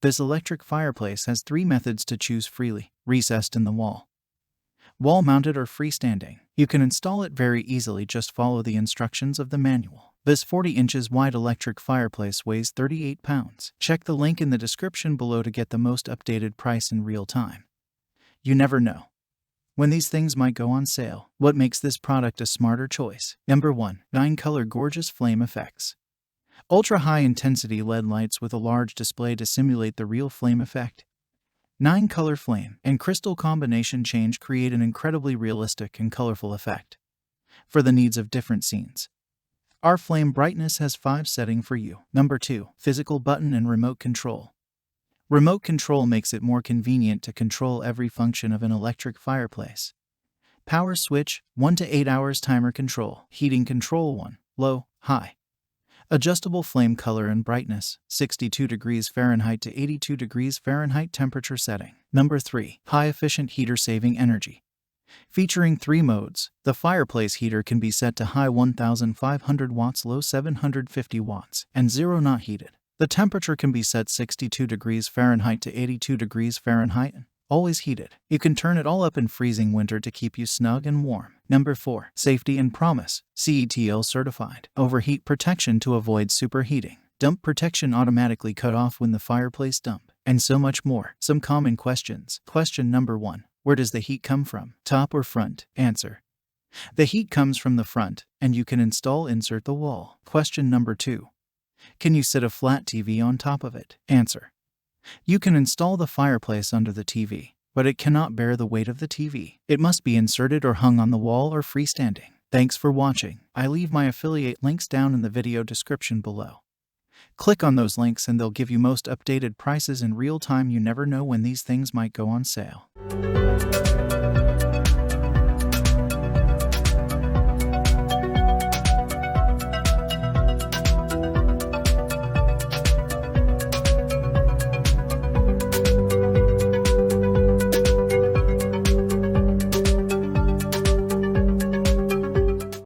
This electric fireplace has 3 methods to choose freely: recessed in the wall, wall-mounted, or freestanding. You can install it very easily, just follow the instructions of the manual. This 40 inches wide electric fireplace weighs 38 pounds. Check the link in the description below to get the most updated price in real time. You never know when these things might go on sale. What makes this product a smarter choice? Number 1. 9-color gorgeous flame effects. Ultra-high intensity LED lights with a large display to simulate the real flame effect. 9-color flame and crystal combination change create an incredibly realistic and colorful effect for the needs of different scenes. Our flame brightness has 5 settings for you. Number 2. Physical button and remote control. Remote control makes it more convenient to control every function of an electric fireplace. Power switch, 1 to 8 hours timer control. Heating control, 1, low, high. Adjustable flame color and brightness, 62 degrees Fahrenheit to 82 degrees Fahrenheit temperature setting. Number 3. High efficient heater saving energy. Featuring 3 modes, the fireplace heater can be set to high 1500 watts, low 750 watts, and 0 not heated. The temperature can be set 62 degrees Fahrenheit to 82 degrees Fahrenheit, always heated. You can turn it all up in freezing winter to keep you snug and warm. Number 4. Safety and promise, CETL certified. Overheat protection to avoid superheating. Dump protection automatically cut off when the fireplace dump, and so much more. Some common questions. Question number 1. Where does the heat come from? Top or front? Answer: the heat comes from the front, and you can insert the wall. Question number 2. Can you sit a flat TV on top of it? Answer: you can install the fireplace under the TV, but it cannot bear the weight of the TV. It must be inserted or hung on the wall or freestanding. Thanks for watching. I leave my affiliate links down in the video description below. Click on those links and they'll give you most updated prices in real time. You never know when these things might go on sale.